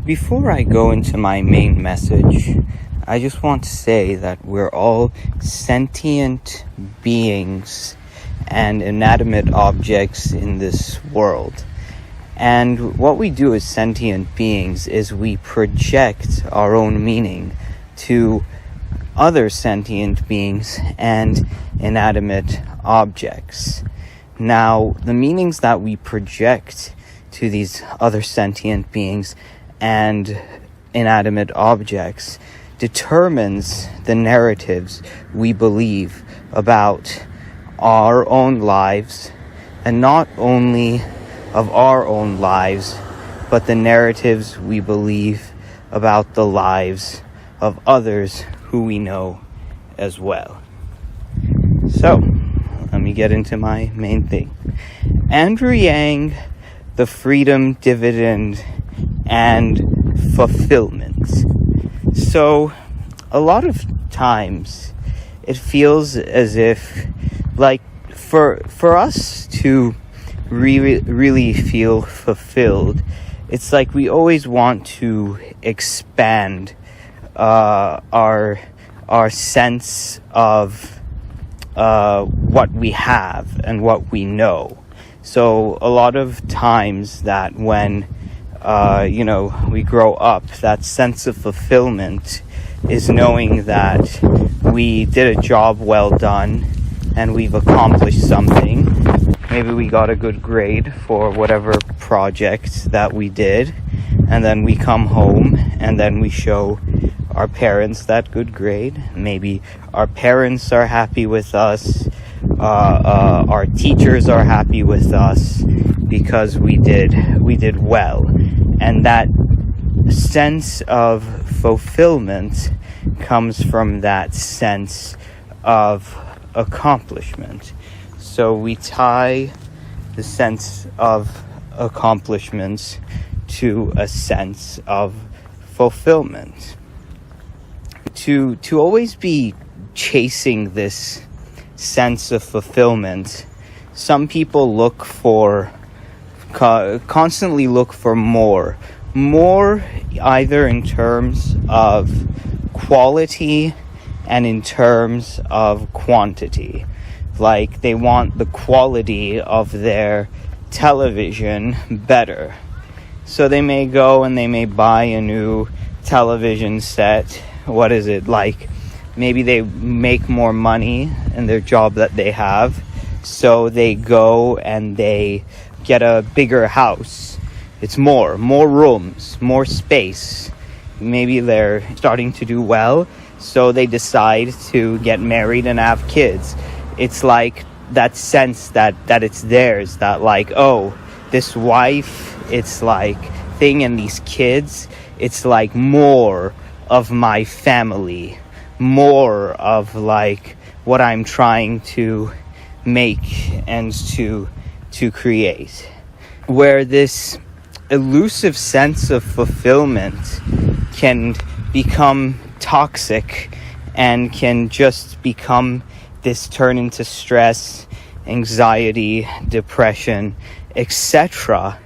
Before I go into my main message, I just want to say that we're all sentient beings and inanimate objects in this world. And what we do as sentient beings is we project our own meaning to other sentient beings and inanimate objects. Now, the meanings that we project to these other sentient beings and inanimate objects determines the narratives we believe about our own lives, and not only of our own lives, but the narratives we believe about the lives of others who we know as well. So, let me get into my main thing. Andrew Yang, the freedom dividend, and fulfillment. So, a lot of times it feels as if, like, for us to really feel fulfilled, it's like we always want to expand our sense of what we have and what we know. So a lot of times that when we grow up, that sense of fulfillment is knowing that we did a job well done and we've accomplished something. Maybe we got a good grade for whatever project that we did, and then we come home and then we show our parents that good grade. Maybe our parents are happy with us, our teachers are happy with us because we did well. And that sense of fulfillment comes from that sense of accomplishment. So we tie the sense of accomplishments to a sense of fulfillment. To always be chasing this sense of fulfillment, some people constantly look for more either in terms of quality and in terms of quantity. Like, they want the quality of their television better. So they may go and they may buy a new television set. What is it like? Maybe they make more money in their job that they have, so they go and they get a bigger house. It's more rooms, more space. Maybe they're starting to do well, so they decide to get married and have kids. It's like that sense that it's theirs, that like, oh, this wife, it's like thing, and these kids, it's like more of my family, more of like what I'm trying to make and to create. Where this elusive sense of fulfillment can become toxic and can just become turn into stress, anxiety, depression, etc.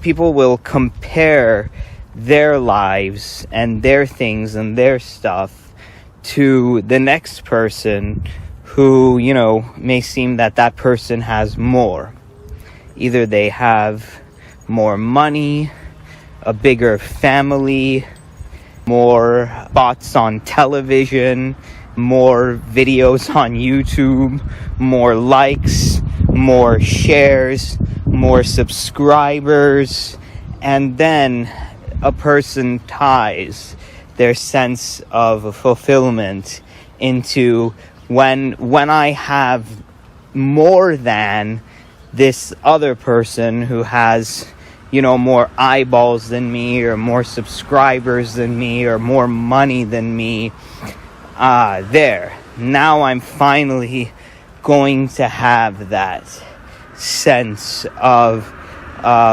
People will compare their lives and their things and their stuff to the next person who, may seem that person has more. Either they have more money, a bigger family, more spots on television, more videos on YouTube, more likes, more shares, more subscribers, and then a person ties their sense of fulfillment into when I have more than this other person who has, more eyeballs than me, or more subscribers than me, or more money than me. Now I'm finally going to have that sense of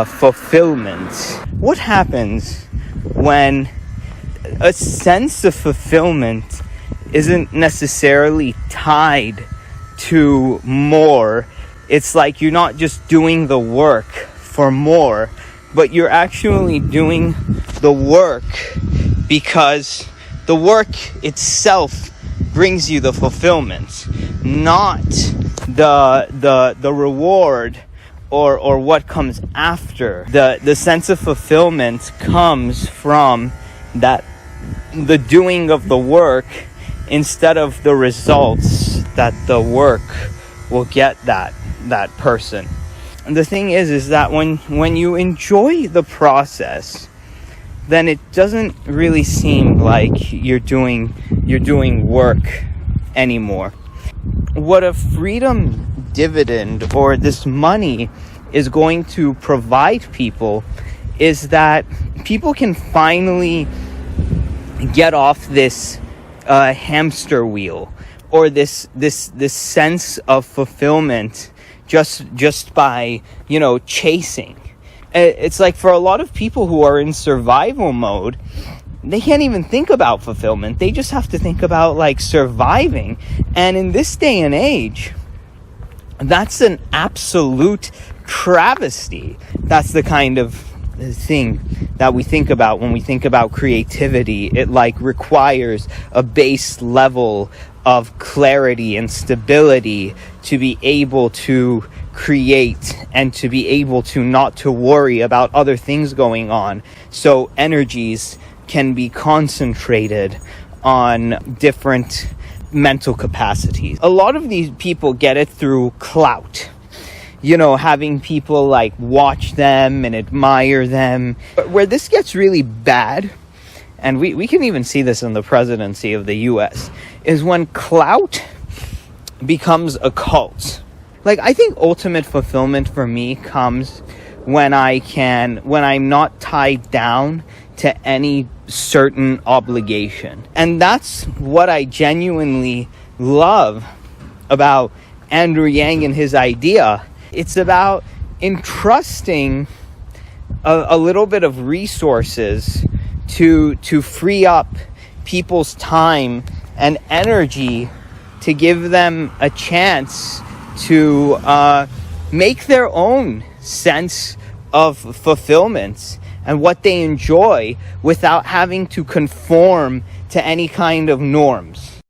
fulfillment. What happens when a sense of fulfillment isn't necessarily tied to more? It's like you're not just doing the work for more, but you're actually doing the work because the work itself brings you the fulfillment, not the reward or what comes after. The sense of fulfillment comes from the doing of the work instead of the results that the work will get that person. And the thing is that when you enjoy the process, then it doesn't really seem like you're doing work anymore. What a freedom dividend or this money is going to provide people is that people can finally get off this hamster wheel or this sense of fulfillment just by chasing. It's like for a lot of people who are in survival mode, they can't even think about fulfillment. They just have to think about like surviving. And in this day and age, that's an absolute travesty. That's the kind of thing that we think about when we think about creativity. It like requires a base level of clarity and stability to be able to create and to be able to not to worry about other things going on. So energies can be concentrated on different mental capacities. A lot of these people get it through clout. Having people like watch them and admire them. But where this gets really bad, and we can even see this in the presidency of the US, is when clout becomes a cult. Like, I think ultimate fulfillment for me comes when I'm not tied down to any certain obligation. And that's what I genuinely love about Andrew Yang and his idea. It's about entrusting a little bit of resources to free up people's time and energy to give them a chance to make their own sense of fulfillment and what they enjoy without having to conform to any kind of norms.